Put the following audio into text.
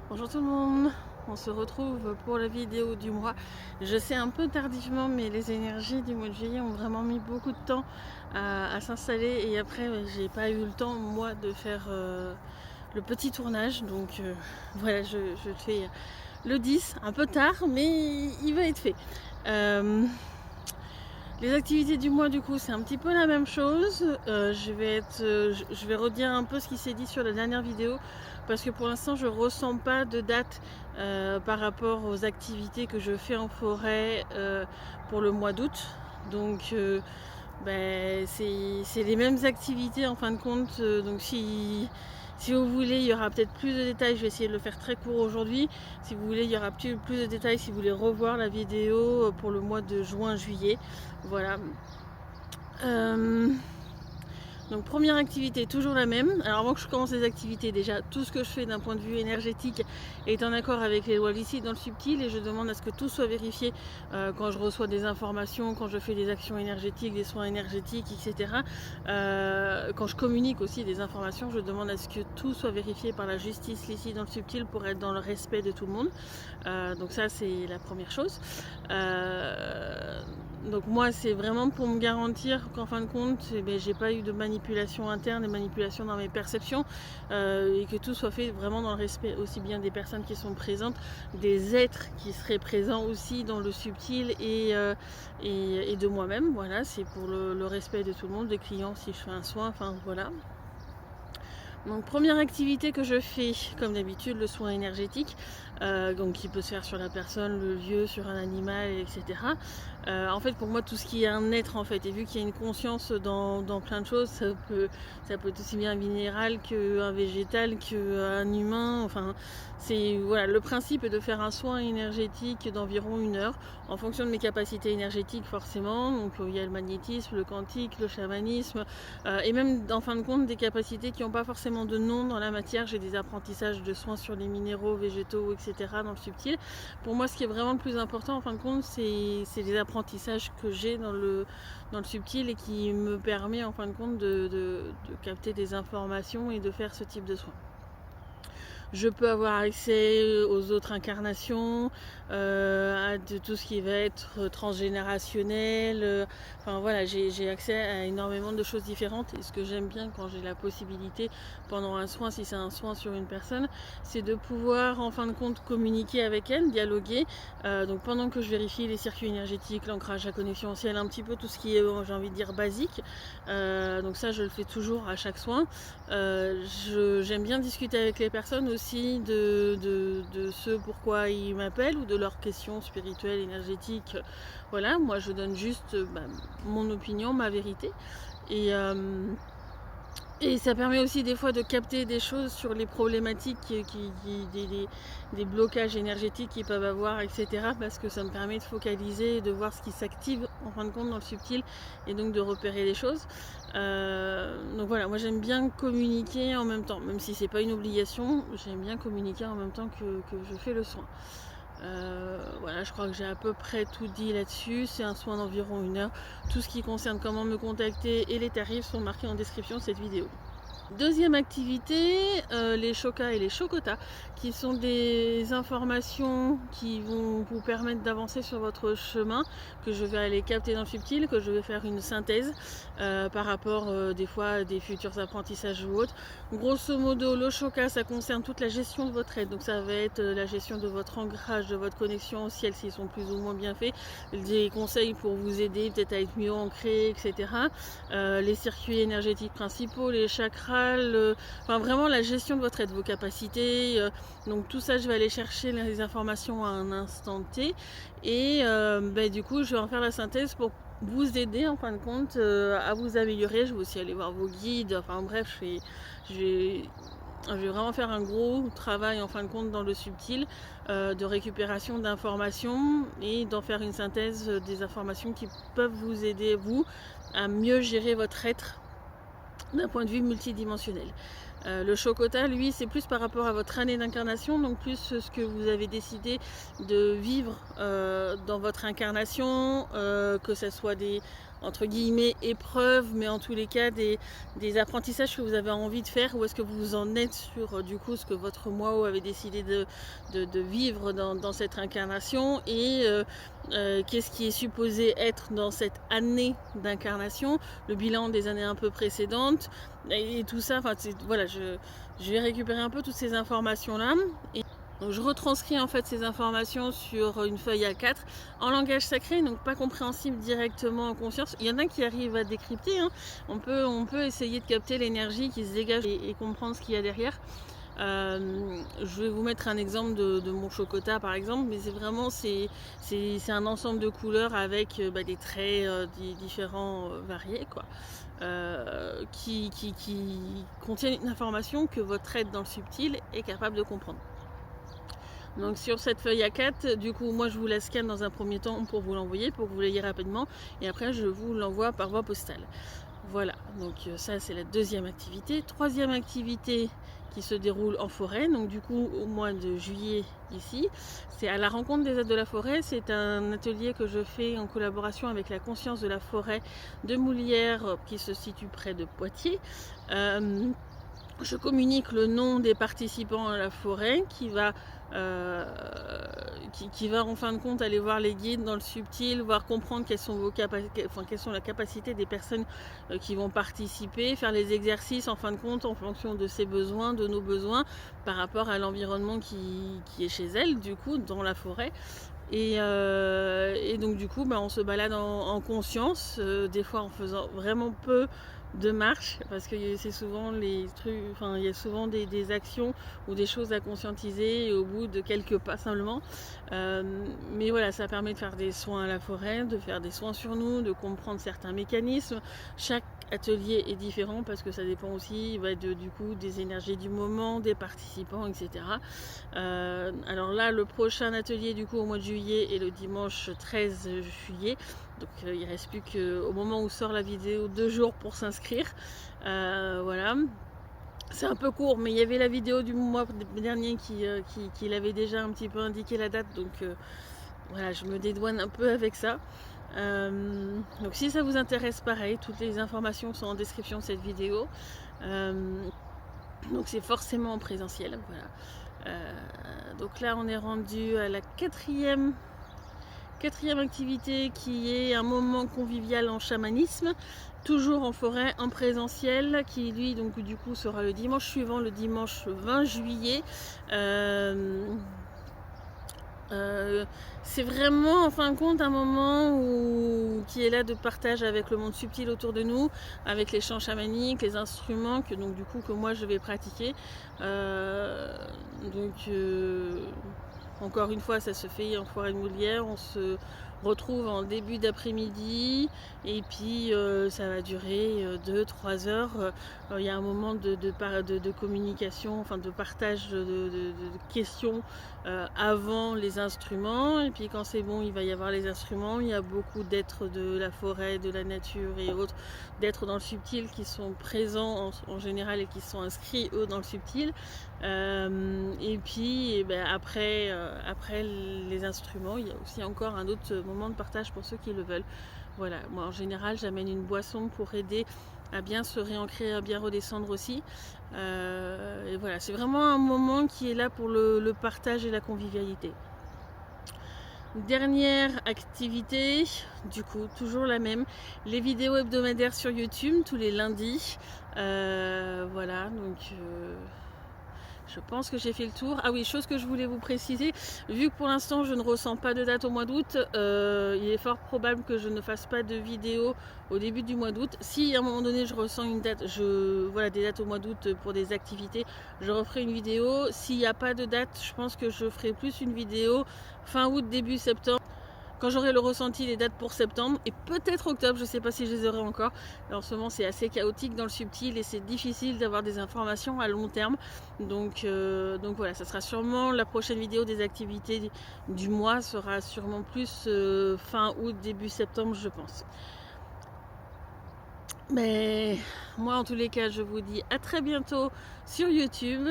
Bonjour tout le monde, on se retrouve pour la vidéo du mois. Je sais un peu tardivement, mais les énergies du mois de juillet ont vraiment mis beaucoup de temps à s'installer et après j'ai pas eu le temps moi de faire le petit tournage. Donc voilà, je fais le 10, un peu tard, mais il va être fait. Les activités du mois, du coup, c'est un petit peu la même chose. Je vais redire un peu ce qui s'est dit sur la dernière vidéo parce que pour l'instant, je ressens pas de date par rapport aux activités que je fais en forêt pour le mois d'août. Donc, c'est les mêmes activités en fin de compte. Donc, si vous voulez, il y aura peut-être plus de détails. Je vais essayer de le faire très court aujourd'hui. Si vous voulez, il y aura plus de détails si vous voulez revoir la vidéo pour le mois de juin-juillet. Voilà. Donc première activité, toujours la même. Alors avant que je commence les activités, déjà tout ce que je fais d'un point de vue énergétique est en accord avec les lois d'ici dans le subtil et je demande à ce que tout soit vérifié quand je reçois des informations, quand je fais des actions énergétiques, des soins énergétiques, etc. Quand je communique aussi des informations, je demande à ce que tout soit vérifié par la justice ici dans le subtil pour être dans le respect de tout le monde. Donc ça c'est la première chose. Donc moi c'est vraiment pour me garantir qu'en fin de compte j'ai pas eu de manipulation interne et manipulation dans mes perceptions et que tout soit fait vraiment dans le respect aussi bien des personnes qui sont présentes, des êtres qui seraient présents aussi dans le subtil et de moi-même. Voilà, c'est pour le respect de tout le monde, des clients si je fais un soin, enfin voilà. Donc première activité que je fais, comme d'habitude, le soin énergétique, donc qui peut se faire sur la personne, le lieu, sur un animal, etc. En fait, pour moi, tout ce qui est un être, en fait, et vu qu'il y a une conscience dans plein de choses, ça peut être aussi bien un minéral qu'un végétal, qu'un humain. Enfin, c'est voilà, le principe est de faire un soin énergétique d'environ 1 heure, en fonction de mes capacités énergétiques, forcément. Donc il y a le magnétisme, le quantique, le chamanisme, et même en fin de compte des capacités qui n'ont pas forcément de nom dans la matière. J'ai des apprentissages de soins sur les minéraux, végétaux, etc. dans le subtil. Pour moi, ce qui est vraiment le plus important en fin de compte, c'est les apprentissages que j'ai dans le subtil et qui me permet en fin de compte de capter des informations et de faire ce type de soins. Je peux avoir accès aux autres incarnations, à tout ce qui va être transgénérationnel. Enfin voilà, j'ai accès à énormément de choses différentes. Et ce que j'aime bien quand j'ai la possibilité pendant un soin, si c'est un soin sur une personne, c'est de pouvoir en fin de compte communiquer avec elle, dialoguer. Donc pendant que je vérifie les circuits énergétiques, l'ancrage, la connexion au ciel, un petit peu tout ce qui est, j'ai envie de dire, basique. Donc ça, je le fais toujours à chaque soin. J'aime bien discuter avec les personnes aussi de ce pourquoi ils m'appellent ou de leurs questions spirituelles, énergétiques. Voilà, moi je donne juste mon opinion, ma vérité. Et ça permet aussi des fois de capter des choses sur les problématiques, des blocages énergétiques qu'ils peuvent avoir, etc. Parce que ça me permet de focaliser, de voir ce qui s'active en fin de compte dans le subtil et donc de repérer les choses. Donc voilà, moi j'aime bien communiquer en même temps, même si c'est pas une obligation, j'aime bien communiquer en même temps que je fais le soin. Voilà, je crois que j'ai à peu près tout dit là-dessus. C'est un soin d'environ 1 heure. Tout ce qui concerne comment me contacter et les tarifs sont marqués en description de cette vidéo. Deuxième activité, les chokas et les chocotas, qui sont des informations qui vont vous permettre d'avancer sur votre chemin, que je vais aller capter dans le subtil, que je vais faire une synthèse par rapport des fois à des futurs apprentissages ou autres. Grosso modo, le choka, ça concerne toute la gestion de votre aide, donc ça va être la gestion de votre ancrage, de votre connexion au ciel, s'ils sont plus ou moins bien faits, des conseils pour vous aider peut-être à être mieux ancré, etc. Les circuits énergétiques principaux, les chakras, enfin vraiment la gestion de votre aide, vos capacités. Donc tout ça, je vais aller chercher les informations à un instant T. Et du coup, je vais en faire la synthèse pour vous aider en fin de compte à vous améliorer. Je vais aussi aller voir vos guides. Enfin bref, je vais vraiment faire un gros travail en fin de compte dans le subtil de récupération d'informations et d'en faire une synthèse des informations qui peuvent vous aider, vous, à mieux gérer votre être d'un point de vue multidimensionnel. Le Chokota, lui, c'est plus par rapport à votre année d'incarnation, donc plus ce que vous avez décidé de vivre dans votre incarnation, que ce soit entre guillemets épreuves, mais en tous les cas des apprentissages que vous avez envie de faire, où est-ce que vous en êtes sur du coup ce que votre moi avait décidé de vivre dans cette incarnation, et qu'est-ce qui est supposé être dans cette année d'incarnation, le bilan des années un peu précédentes, et tout ça. Enfin, voilà, je vais récupérer un peu toutes ces informations là, et donc je retranscris en fait ces informations sur une feuille A4 en langage sacré, donc pas compréhensible directement en conscience. Il y en a qui arrivent à décrypter, hein. On peut essayer de capter l'énergie qui se dégage et comprendre ce qu'il y a derrière. Je vais vous mettre un exemple de mon chocota par exemple, mais c'est vraiment c'est un ensemble de couleurs avec des traits différents, variés quoi, qui contiennent une information que votre être dans le subtil est capable de comprendre. Donc sur cette feuille A4, du coup moi je vous la scanne dans un premier temps pour vous l'envoyer, pour que vous l'ayez rapidement, et après je vous l'envoie par voie postale. Voilà, donc ça c'est la deuxième activité. Troisième activité qui se déroule en forêt, donc du coup au mois de juillet ici, c'est à la rencontre des êtres de la forêt. C'est un atelier que je fais en collaboration avec la conscience de la forêt de Moulières qui se situe près de Poitiers. Je communique le nom des participants à la forêt qui va en fin de compte aller voir les guides dans le subtil, voir comprendre quelles sont la capacité des personnes qui vont participer, faire les exercices en fin de compte en fonction de ses besoins, de nos besoins par rapport à l'environnement qui est chez elles, du coup dans la forêt. Et donc du coup on se balade en conscience, des fois en faisant vraiment peu de marche, parce que c'est souvent les trucs, il y a souvent des actions ou des choses à conscientiser au bout de quelques pas simplement, mais voilà, ça permet de faire des soins à la forêt, de faire des soins sur nous, de comprendre certains mécanismes. Chaque atelier est différent parce que ça dépend aussi du coup des énergies du moment, des participants, etc. Alors là, le prochain atelier du coup au mois de juillet est le dimanche 13 juillet. Donc il ne reste plus qu'au moment où sort la vidéo 2 jours pour s'inscrire. Voilà. C'est un peu court, mais il y avait la vidéo du mois dernier qui l'avait déjà un petit peu indiqué la date. Donc voilà, je me dédouane un peu avec ça. Donc si ça vous intéresse, pareil, toutes les informations sont en description de cette vidéo. Donc c'est forcément en présentiel. Voilà. Donc là on est rendu à la quatrième activité, qui est un moment convivial en chamanisme, toujours en forêt, en présentiel, qui lui donc du coup sera le dimanche suivant, le dimanche 20 juillet. C'est vraiment en fin de compte un moment qui est là de partage avec le monde subtil autour de nous, avec les chants chamaniques, les instruments que moi je vais pratiquer. Encore une fois, ça se fait en forêt de Moulières. On se retrouve en début d'après-midi et puis ça va durer 2-3 heures. Il y a un moment de communication, de partage de questions avant les instruments, et puis quand c'est bon, il va y avoir les instruments. Il y a beaucoup d'êtres de la forêt, de la nature et autres, d'êtres dans le subtil qui sont présents en général et qui sont inscrits eux dans le subtil. Et puis après les instruments, il y a aussi encore un autre moment de partage pour ceux qui le veulent. Voilà, moi en général j'amène une boisson pour aider à bien se réancrer, à bien redescendre aussi. Et voilà, c'est vraiment un moment qui est là pour le partage et la convivialité. Dernière activité, du coup toujours la même, les vidéos hebdomadaires sur YouTube tous les lundis. Voilà, donc je pense que j'ai fait le tour. Ah oui, chose que je voulais vous préciser, vu que pour l'instant je ne ressens pas de date au mois d'août, il est fort probable que je ne fasse pas de vidéo au début du mois d'août. Si à un moment donné je ressens une date, des dates au mois d'août pour des activités, je referai une vidéo. S'il n'y a pas de date, je pense que je ferai plus une vidéo fin août, début septembre, quand j'aurai le ressenti des dates pour septembre et peut-être octobre. Je ne sais pas si je les aurai encore. En ce moment c'est assez chaotique dans le subtil et c'est difficile d'avoir des informations à long terme, donc voilà, ça sera sûrement la prochaine vidéo des activités du mois, sera sûrement plus fin août, début septembre, je pense. Mais moi en tous les cas je vous dis à très bientôt sur YouTube.